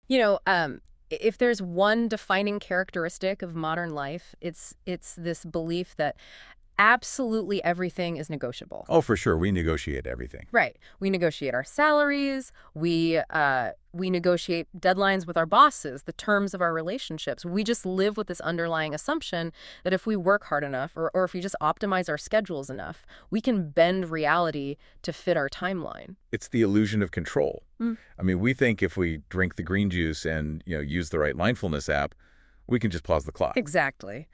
You know, if there's one defining characteristic of modern life, it's this belief that absolutely everything is negotiable. Oh, for sure. We negotiate everything. Right. We negotiate our salaries. We negotiate deadlines with our bosses, the terms of our relationships. We just live with this underlying assumption that if we work hard enough or if we just optimize our schedules enough, we can bend reality to fit our timeline. It's the illusion of control. Mm. I mean, we think if we drink the green juice and, use the right mindfulness app, we can just pause the clock. Exactly.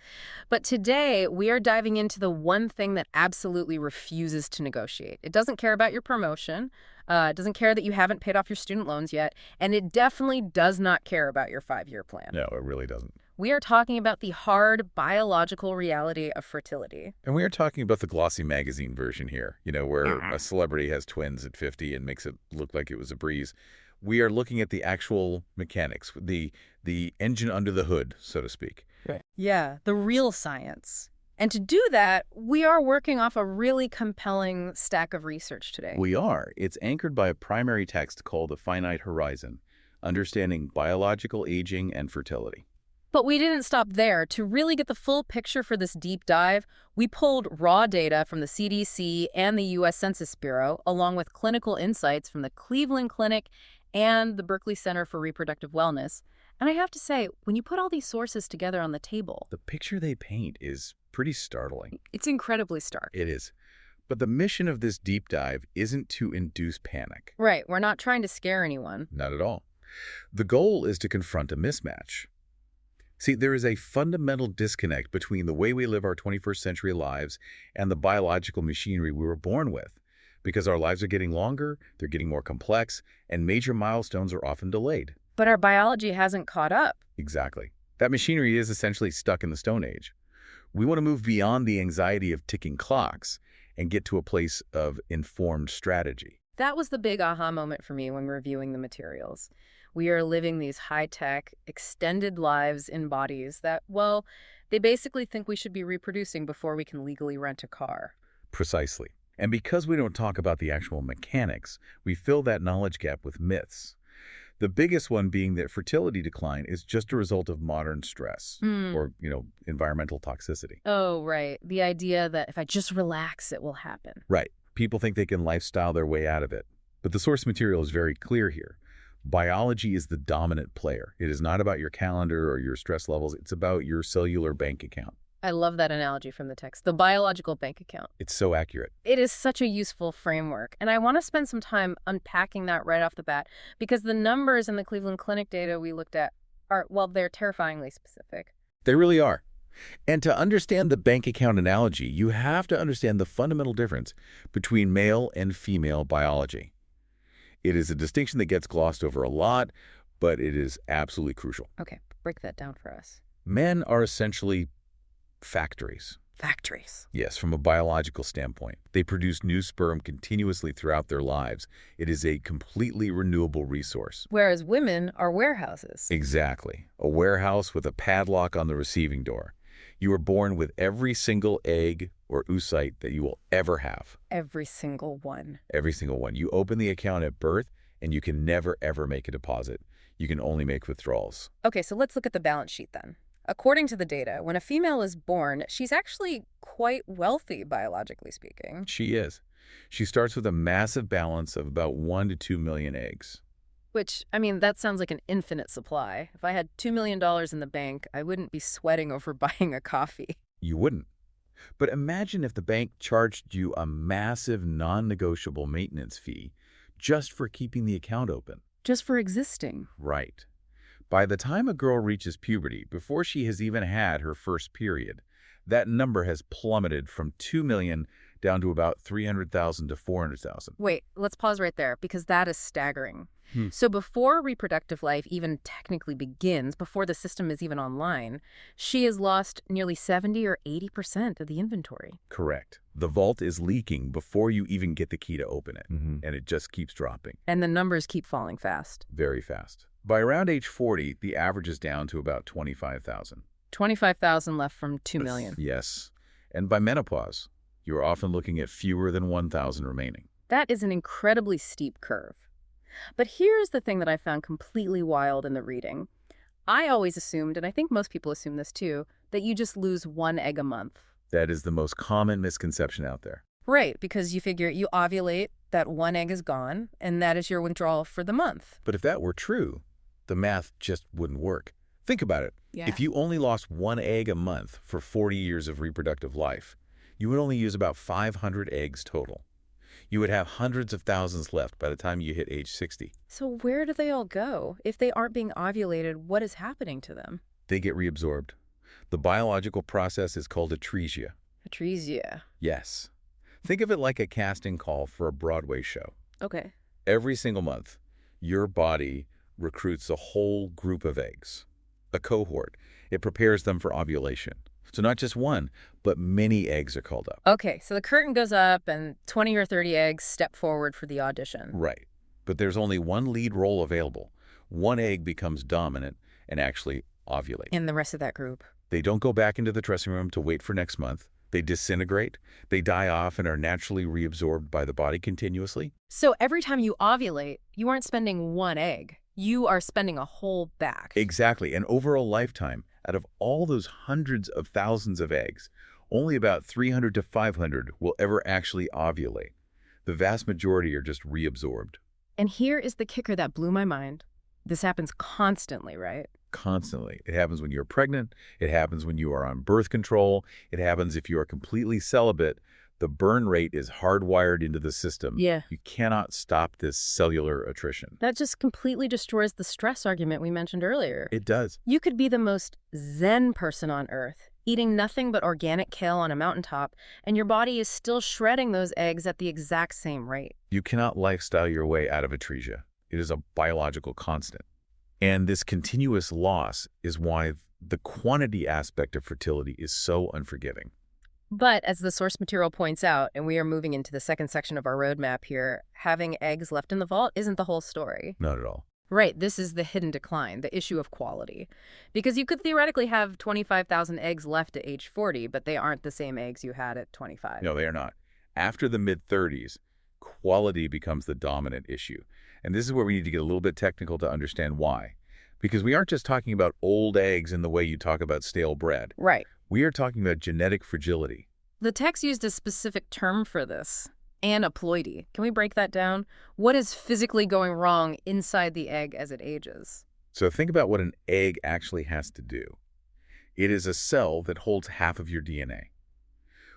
But today, we are diving into the one thing that absolutely refuses to negotiate. It doesn't care about your promotion. It doesn't care that you haven't paid off your student loans yet. And it definitely does not care about your 5-year plan. No, it really doesn't. We are talking about the hard biological reality of fertility. And we are talking about the glossy magazine version here, where a celebrity has twins at 50 and makes it look like it was a breeze. We are looking at the actual mechanics, the engine under the hood, so to speak. Right. Yeah, the real science. And to do that, we are working off a really compelling stack of research today. We are. It's anchored by a primary text called The Finite Horizon, Understanding Biological Aging and Fertility. But we didn't stop there. To really get the full picture for this deep dive, we pulled raw data from the CDC and the U.S. Census Bureau, along with clinical insights from the Cleveland Clinic and the Berkeley Center for Reproductive Wellness. And I have to say, when you put all these sources together on the table, the picture they paint is pretty startling. It's incredibly stark. It is. But the mission of this deep dive isn't to induce panic. Right. We're not trying to scare anyone. Not at all. The goal is to confront a mismatch. See, there is a fundamental disconnect between the way we live our 21st century lives and the biological machinery we were born with. Because our lives are getting longer, they're getting more complex, and major milestones are often delayed. But our biology hasn't caught up. Exactly. That machinery is essentially stuck in the Stone Age. We want to move beyond the anxiety of ticking clocks and get to a place of informed strategy. That was the big aha moment for me when reviewing the materials. We are living these high-tech, extended lives in bodies that, well, they basically think we should be reproducing before we can legally rent a car. Precisely. And because we don't talk about the actual mechanics, we fill that knowledge gap with myths. The biggest one being that fertility decline is just a result of modern stress or, environmental toxicity. Oh, right. The idea that if I just relax, it will happen. Right. People think they can lifestyle their way out of it. But the source material is very clear here. Biology is the dominant player. It is not about your calendar or your stress levels. It's about your cellular bank account. I love that analogy from the text, the biological bank account. It's so accurate. It is such a useful framework, and I want to spend some time unpacking that right off the bat, because the numbers in the Cleveland Clinic data we looked at are, well, they're terrifyingly specific. They really are. And to understand the bank account analogy, you have to understand the fundamental difference between male and female biology. It is a distinction that gets glossed over a lot, but it is absolutely crucial. Okay, break that down for us. Men are essentially factories. Factories. Yes, from a biological standpoint. They produce new sperm continuously throughout their lives. It is a completely renewable resource. Whereas women are warehouses. Exactly. A warehouse with a padlock on the receiving door. You are born with every single egg or oocyte that you will ever have. Every single one. Every single one. You open the account at birth, and you can never, ever make a deposit. You can only make withdrawals. Okay, so let's look at the balance sheet then. According to the data, when a female is born, she's actually quite wealthy, biologically speaking. She is. She starts with a massive balance of about 1 to 2 million eggs. Which, I mean, that sounds like an infinite supply. If I had $2 million in the bank, I wouldn't be sweating over buying a coffee. You wouldn't. But imagine if the bank charged you a massive non-negotiable maintenance fee just for keeping the account open. Just for existing. Right. By the time a girl reaches puberty, before she has even had her first period, that number has plummeted from 2 million down to about 300,000 to 400,000. Wait, let's pause right there, because that is staggering. So before reproductive life even technically begins, before the system is even online, she has lost nearly 70 or 80% of the inventory. Correct. The vault is leaking before you even get the key to open it, and it just keeps dropping. And the numbers keep falling fast. Very fast. By around age 40, the average is down to about 25,000. 25,000 left from 2 million. Yes. And by menopause, you are often looking at fewer than 1,000 remaining. That is an incredibly steep curve. But here's the thing that I found completely wild in the reading. I always assumed, and I think most people assume this too, that you just lose one egg a month. That is the most common misconception out there. Right, because you figure you ovulate, that one egg is gone, and that is your withdrawal for the month. But if that were true, the math just wouldn't work. Think about it. Yeah. If you only lost one egg a month for 40 years of reproductive life, you would only use about 500 eggs total. You would have hundreds of thousands left by the time you hit age 60. So where do they all go? If they aren't being ovulated, what is happening to them? They get reabsorbed. The biological process is called atresia. Atresia. Yes. Think of it like a casting call for a Broadway show. Okay. Every single month, your body recruits a whole group of eggs, a cohort. It prepares them for ovulation. So not just one, but many eggs are called up. Okay, so the curtain goes up and 20 or 30 eggs step forward for the audition. Right. But there's only one lead role available. One egg becomes dominant and actually ovulate. And the rest of that group. They don't go back into the dressing room to wait for next month. They disintegrate, they die off and are naturally reabsorbed by the body continuously. So every time you ovulate, you aren't spending one egg. You are spending a whole batch. Exactly. And over a lifetime, out of all those hundreds of thousands of eggs, only about 300 to 500 will ever actually ovulate. The vast majority are just reabsorbed. And here is the kicker that blew my mind. This happens constantly, right? Constantly. It happens when you're pregnant. It happens when you are on birth control. It happens if you are completely celibate. The burn rate is hardwired into the system. Yeah. You cannot stop this cellular attrition. That just completely destroys the stress argument we mentioned earlier. It does. You could be the most zen person on earth, eating nothing but organic kale on a mountaintop, and your body is still shredding those eggs at the exact same rate. You cannot lifestyle your way out of atresia. It is a biological constant. And this continuous loss is why the quantity aspect of fertility is so unforgiving. But as the source material points out, and we are moving into the second section of our roadmap here, having eggs left in the vault isn't the whole story. Not at all. Right, this is the hidden decline, the issue of quality. Because you could theoretically have 25,000 eggs left at age 40, but they aren't the same eggs you had at 25. No, they are not. After the mid-30s, quality becomes the dominant issue. And this is where we need to get a little bit technical to understand why. Because we aren't just talking about old eggs in the way you talk about stale bread. Right. We are talking about genetic fragility. The text used a specific term for this, aneuploidy. Can we break that down? What is physically going wrong inside the egg as it ages? So think about what an egg actually has to do. It is a cell that holds half of your DNA.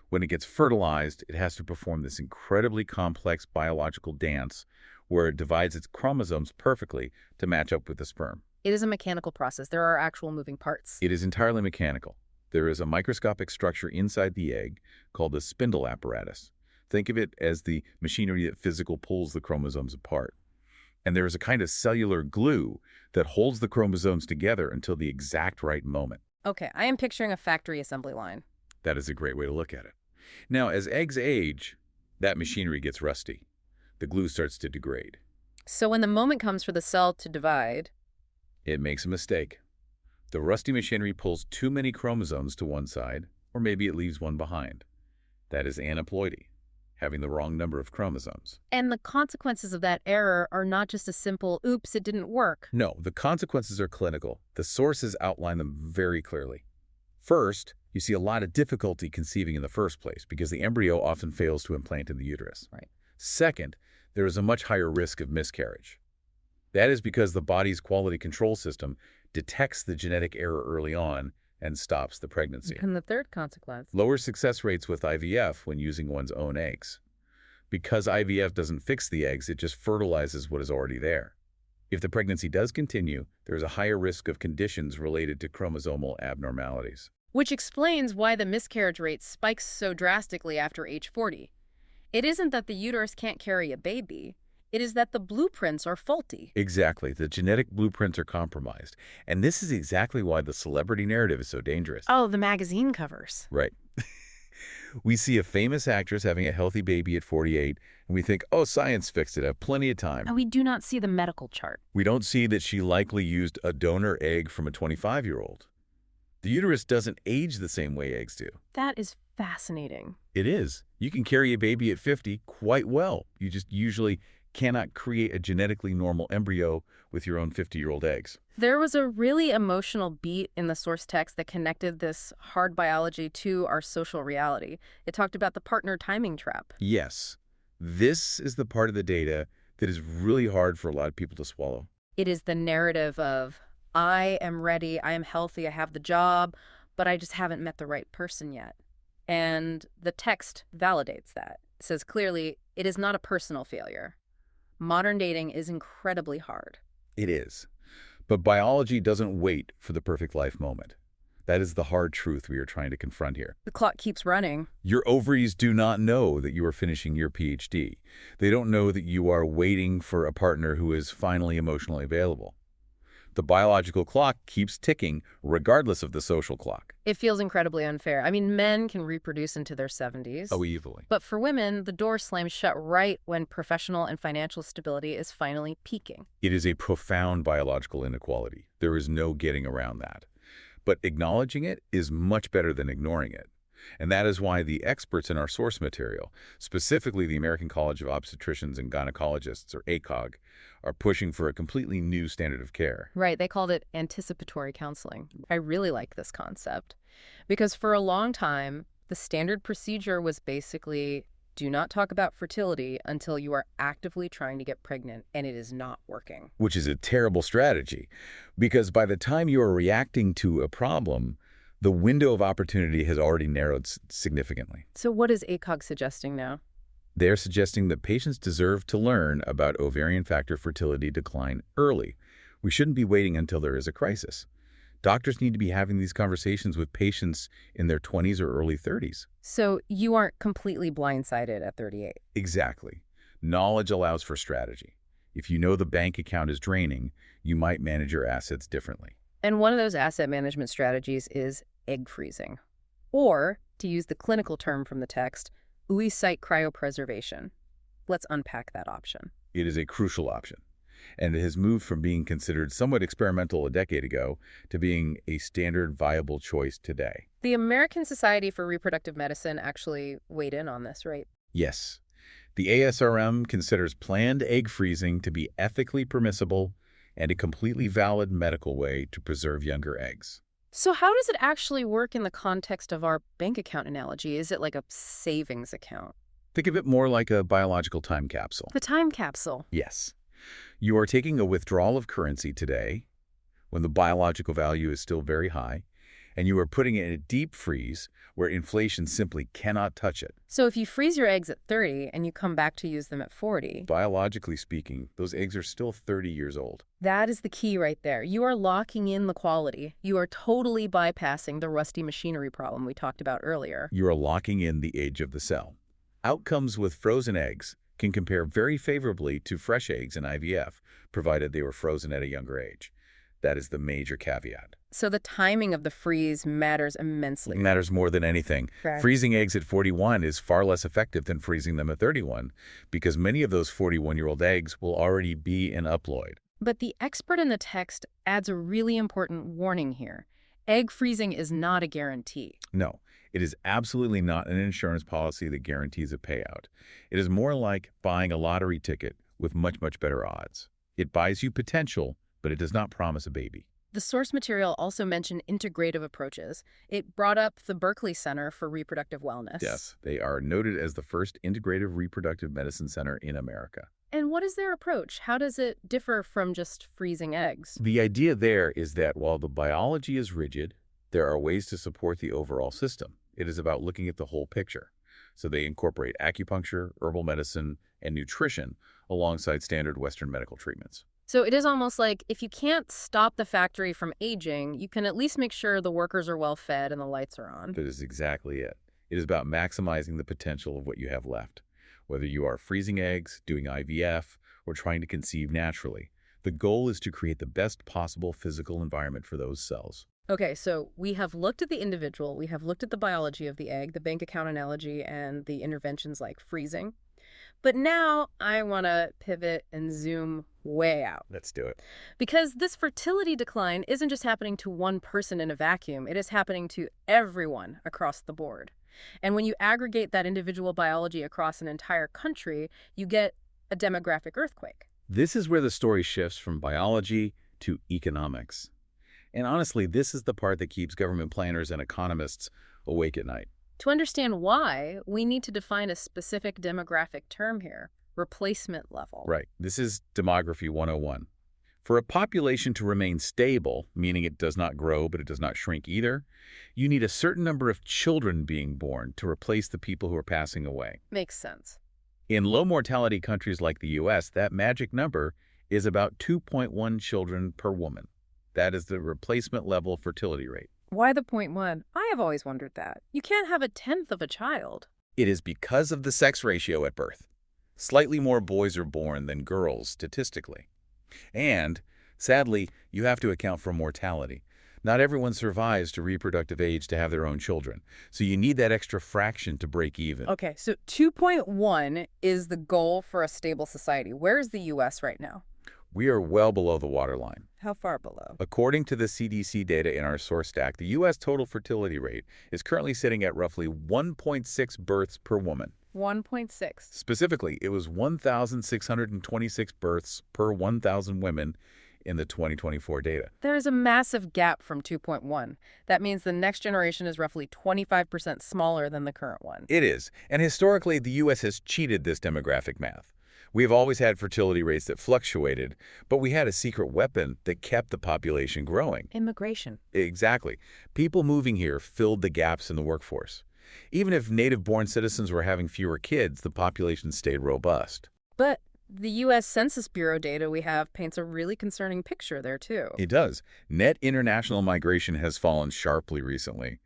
When it gets fertilized, it has to perform this incredibly complex biological dance where it divides its chromosomes perfectly to match up with the sperm. It is a mechanical process. There are actual moving parts. It is entirely mechanical. There is a microscopic structure inside the egg called the spindle apparatus. Think of it as the machinery that physically pulls the chromosomes apart. And there is a kind of cellular glue that holds the chromosomes together until the exact right moment. Okay, I am picturing a factory assembly line. That is a great way to look at it. Now, as eggs age, that machinery gets rusty. The glue starts to degrade. So when the moment comes for the cell to divide, It makes a mistake. The rusty machinery pulls too many chromosomes to one side, or maybe it leaves one behind. That is aneuploidy, having the wrong number of chromosomes. and the consequences of that error are not just a simple, oops, it didn't work. No, the consequences are clinical. The sources outline them very clearly. First, you see a lot of difficulty conceiving in the first place because the embryo often fails to implant in the uterus. Right. Second, there is a much higher risk of miscarriage. That is because the body's quality control system detects the genetic error early on and stops the pregnancy. And the third consequence. Lower success rates with IVF when using one's own eggs. Because IVF doesn't fix the eggs, it just fertilizes what is already there. If the pregnancy does continue, there is a higher risk of conditions related to chromosomal abnormalities. Which explains why the miscarriage rate spikes so drastically after age 40. It isn't that the uterus can't carry a baby. It is that the blueprints are faulty. Exactly. The genetic blueprints are compromised. And this is exactly why the celebrity narrative is so dangerous. Oh, the magazine covers. Right. We see a famous actress having a healthy baby at 48, and we think, oh, science fixed it. I have plenty of time. And we do not see the medical chart. We don't see that she likely used a donor egg from a 25-year-old. The uterus doesn't age the same way eggs do. That is fascinating. It is. You can carry a baby at 50 quite well. You just usually cannot create a genetically normal embryo with your own 50-year-old eggs. There was a really emotional beat in the source text that connected this hard biology to our social reality. It talked about the partner timing trap. Yes, this is the part of the data that is really hard for a lot of people to swallow. It is the narrative of, I am ready, I am healthy, I have the job, but I just haven't met the right person yet. And the text validates that. It says clearly, it is not a personal failure. Modern dating is incredibly hard. It is. But biology doesn't wait for the perfect life moment. That is the hard truth we are trying to confront here. The clock keeps running. Your ovaries do not know that you are finishing your PhD. They don't know that you are waiting for a partner who is finally emotionally available. The biological clock keeps ticking regardless of the social clock. It feels incredibly unfair. I mean, men can reproduce into their 70s. Oh, easily. But for women, the door slams shut right when professional and financial stability is finally peaking. It is a profound biological inequality. There is no getting around that. But acknowledging it is much better than ignoring it. And that is why the experts in our source material, specifically the American College of Obstetricians and Gynecologists, or ACOG, are pushing for a completely new standard of care. Right, they called it anticipatory counseling. I really like this concept because for a long time, the standard procedure was basically do not talk about fertility until you are actively trying to get pregnant and it is not working. Which is a terrible strategy, because by the time you are reacting to a problem, the window of opportunity has already narrowed significantly. So what is ACOG suggesting now? They're suggesting that patients deserve to learn about ovarian factor fertility decline early. We shouldn't be waiting until there is a crisis. Doctors need to be having these conversations with patients in their 20s or early 30s. So you aren't completely blindsided at 38. Exactly. Knowledge allows for strategy. If you know the bank account is draining, you might manage your assets differently. And one of those asset management strategies is egg freezing. Or, to use the clinical term from the text, oocyte cryopreservation. Let's unpack that option. It is a crucial option, and it has moved from being considered somewhat experimental a decade ago to being a standard viable choice today. The American Society for Reproductive Medicine actually weighed in on this, right? Yes. The ASRM considers planned egg freezing to be ethically permissible and a completely valid medical way to preserve younger eggs. So how does it actually work in the context of our bank account analogy? Is it like a savings account? Think of it more like a biological time capsule. The time capsule. Yes. You are taking a withdrawal of currency today, when the biological value is still very high, and you are putting it in a deep freeze where inflation simply cannot touch it. So if you freeze your eggs at 30 and you come back to use them at 40, Biologically speaking, those eggs are still 30 years old. that is the key right there. You are locking in the quality. You are totally bypassing the rusty machinery problem we talked about earlier. You are locking in the age of the cell. Outcomes with frozen eggs can compare very favorably to fresh eggs in IVF, provided they were frozen at a younger age. That is the major caveat. So the timing of the freeze matters immensely. It matters more than anything. Correct. Freezing eggs at 41 is far less effective than freezing them at 31, because many of those 41-year-old eggs will already be in upload. But the expert in the text adds a really important warning here. Egg freezing is not a guarantee. No, it is absolutely not an insurance policy that guarantees a payout. It is more like buying a lottery ticket with much, much better odds. It buys you potential, but it does not promise a baby. The source material also mentioned integrative approaches. It brought up the Berkeley Center for Reproductive Wellness. Yes, they are noted as the first integrative reproductive medicine center in America. And what is their approach? How does it differ from just freezing eggs? The idea there is that while the biology is rigid, there are ways to support the overall system. It is about looking at the whole picture. So they incorporate acupuncture, herbal medicine, and nutrition alongside standard Western medical treatments. So it is almost like if you can't stop the factory from aging, you can at least make sure the workers are well fed and the lights are on. That is exactly it. It is about maximizing the potential of what you have left. Whether you are freezing eggs, doing IVF, or trying to conceive naturally, the goal is to create the best possible physical environment for those cells. Okay, so we have looked at the individual, we have looked at the biology of the egg, the bank account analogy, and the interventions like freezing. But now I want to pivot and zoom way out. Let's do it. Because this fertility decline isn't just happening to one person in a vacuum. It is happening to everyone across the board. And when you aggregate that individual biology across an entire country, you get a demographic earthquake. This is where the story shifts from biology to economics. And honestly, this is the part that keeps government planners and economists awake at night. To understand why, we need to define a specific demographic term here, replacement level. Right. This is demography 101. For a population to remain stable, meaning it does not grow but it does not shrink either, you need a certain number of children being born to replace the people who are passing away. Makes sense. In low-mortality countries like the U.S., that magic number is about 2.1 children per woman. That is the replacement level fertility rate. Why the 0.1? I have always wondered that. You can't have a tenth of a child. It is because of the sex ratio at birth. Slightly more boys are born than girls statistically. And, sadly, you have to account for mortality. Not everyone survives to reproductive age to have their own children, so you need that extra fraction to break even. Okay, so 2.1 is the goal for a stable society. Where is the U.S. right now? We are well below the waterline. How far below? According to the CDC data in our source stack, the U.S. total fertility rate is currently sitting at roughly 1.6 births per woman. 1.6. Specifically, it was 1,626 births per 1,000 women in the 2024 data. There is a massive gap from 2.1. That means the next generation is roughly 25% smaller than the current one. It is, and historically, the U.S. has cheated this demographic math. We have always had fertility rates that fluctuated, but we had a secret weapon that kept the population growing. Immigration. Exactly. People moving here filled the gaps in the workforce. Even if native-born citizens were having fewer kids, the population stayed robust. But the U.S. Census Bureau data we have paints a really concerning picture there, too. It does. Net international migration has fallen sharply recently.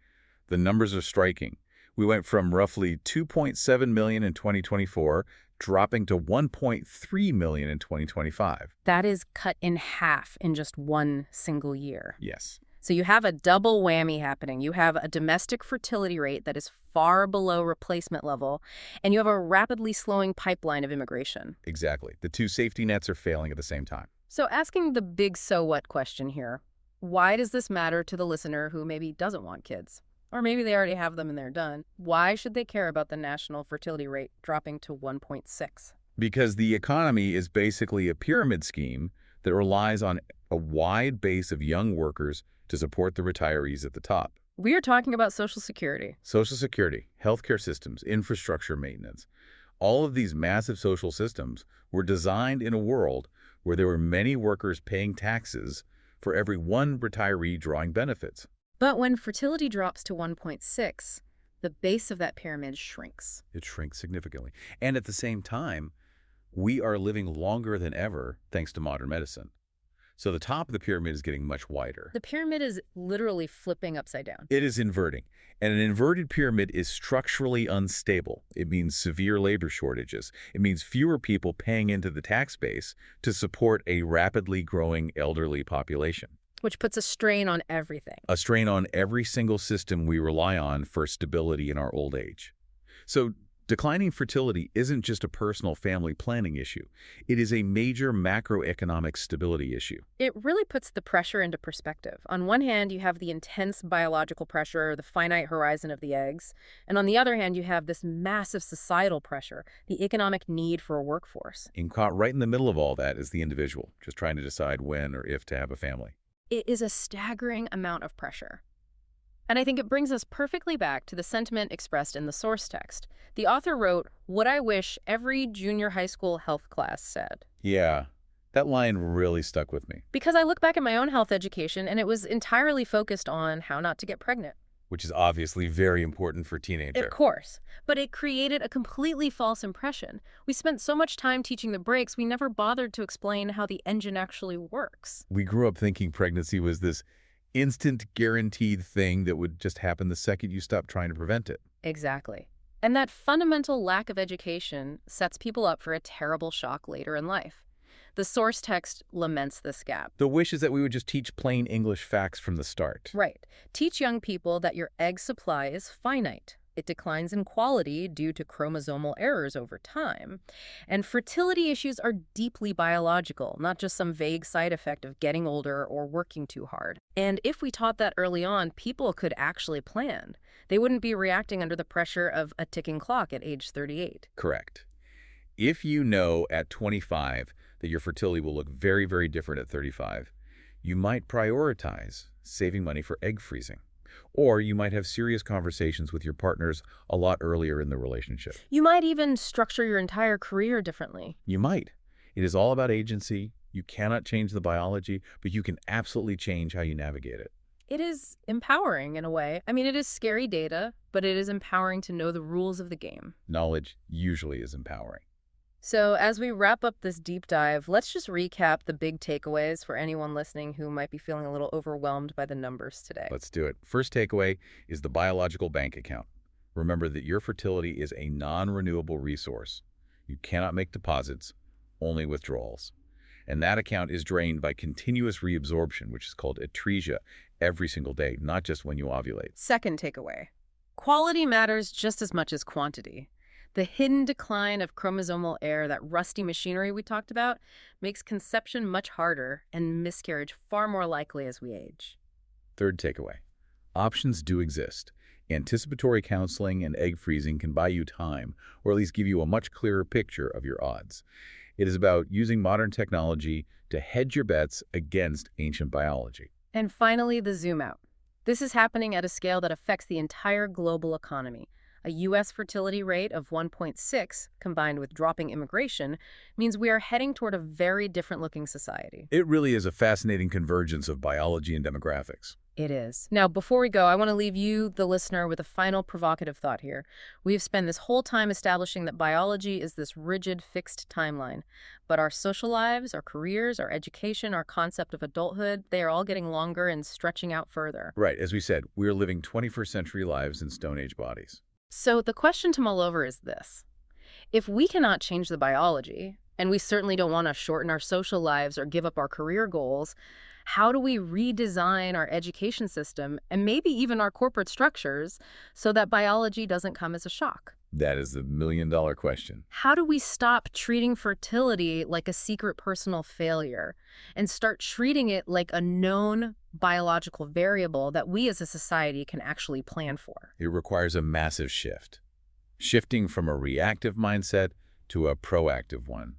The numbers are striking. We went from roughly 2.7 million in 2024, dropping to 1.3 million in 2025. That is cut in half in just one single year. Yes. So you have a double whammy happening. You have a domestic fertility rate that is far below replacement level, and you have a rapidly slowing pipeline of immigration. Exactly. The two safety nets are failing at the same time. So asking the big so what question here, why does this matter to the listener who maybe doesn't want kids? Or maybe they already have them and they're done. Why should they care about the national fertility rate dropping to 1.6? Because the economy is basically a pyramid scheme that relies on a wide base of young workers to support the retirees at the top. We are talking about Social Security. Social Security, healthcare systems, infrastructure maintenance. All of these massive social systems were designed in a world where there were many workers paying taxes for every one retiree drawing benefits. But when fertility drops to 1.6, the base of that pyramid shrinks. It shrinks significantly. And at the same time, we are living longer than ever thanks to modern medicine. So the top of the pyramid is getting much wider. The pyramid is literally flipping upside down. It is inverting. And an inverted pyramid is structurally unstable. It means severe labor shortages. It means fewer people paying into the tax base to support a rapidly growing elderly population. Which puts a strain on everything. A strain on every single system we rely on for stability in our old age. So declining fertility isn't just a personal family planning issue. It is a major macroeconomic stability issue. It really puts the pressure into perspective. On one hand, you have the intense biological pressure, the finite horizon of the eggs. And on the other hand, you have this massive societal pressure, the economic need for a workforce. And caught right in the middle of all that is the individual, just trying to decide when or if to have a family. It is a staggering amount of pressure. And I think it brings us perfectly back to the sentiment expressed in the source text. The author wrote, "What I wish every junior high school health class said." Yeah, that line really stuck with me. Because I look back at my own health education, and it was entirely focused on how not to get pregnant. Which is obviously very important for teenagers. Of course. But it created a completely false impression. We spent so much time teaching the brakes, we never bothered to explain how the engine actually works. We grew up thinking pregnancy was this instant guaranteed thing that would just happen the second you stopped trying to prevent it. Exactly. And that fundamental lack of education sets people up for a terrible shock later in life. The source text laments this gap. The wish is that we would just teach plain English facts from the start. Right. Teach young people that your egg supply is finite. It declines in quality due to chromosomal errors over time. And fertility issues are deeply biological, not just some vague side effect of getting older or working too hard. And if we taught that early on, people could actually plan. They wouldn't be reacting under the pressure of a ticking clock at age 38. Correct. If you know at 25 that your fertility will look very, very different at 35, you might prioritize saving money for egg freezing. Or you might have serious conversations with your partners a lot earlier in the relationship. You might even structure your entire career differently. You might. It is all about agency. You cannot change the biology, but you can absolutely change how you navigate it. It is empowering in a way. I mean, it is scary data, but it is empowering to know the rules of the game. Knowledge usually is empowering. So as we wrap up this deep dive, let's just recap the big takeaways for anyone listening who might be feeling a little overwhelmed by the numbers today. Let's do it. First takeaway is the biological bank account. Remember that your fertility is a non-renewable resource. You cannot make deposits, only withdrawals. And that account is drained by continuous reabsorption, which is called atresia, every single day, not just when you ovulate. Second takeaway, quality matters just as much as quantity. The hidden decline of chromosomal air, that rusty machinery we talked about, makes conception much harder and miscarriage far more likely as we age. Third takeaway, options do exist. Anticipatory counseling and egg freezing can buy you time, or at least give you a much clearer picture of your odds. It is about using modern technology to hedge your bets against ancient biology. And finally, the zoom out. This is happening at a scale that affects the entire global economy. A U.S. fertility rate of 1.6, combined with dropping immigration, means we are heading toward a very different-looking society. It really is a fascinating convergence of biology and demographics. It is. Now, before we go, I want to leave you, the listener, with a final provocative thought here. We've spent this whole time establishing that biology is this rigid, fixed timeline. But our social lives, our careers, our education, our concept of adulthood, they are all getting longer and stretching out further. Right, as we said, we're living 21st century lives in Stone Age bodies. So the question to mull over is this. If we cannot change the biology, and we certainly don't want to shorten our social lives or give up our career goals, how do we redesign our education system and maybe even our corporate structures so that biology doesn't come as a shock? That is the million-dollar question. How do we stop treating fertility like a secret personal failure and start treating it like a known biological variable that we as a society can actually plan for? It requires a massive shift. Shifting from a reactive mindset to a proactive one.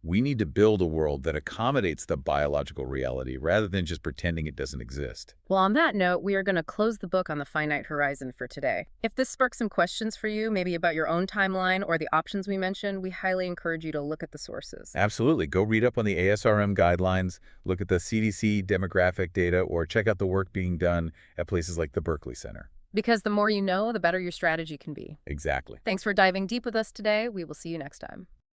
We need to build a world that accommodates the biological reality rather than just pretending it doesn't exist. Well, on that note, we are going to close the book on the finite horizon for today. If this sparks some questions for you, maybe about your own timeline or the options we mentioned, we highly encourage you to look at the sources. Absolutely. Go read up on the ASRM guidelines, look at the CDC demographic data, or check out the work being done at places like the Berkeley Center. Because the more you know, the better your strategy can be. Exactly. Thanks for diving deep with us today. We will see you next time.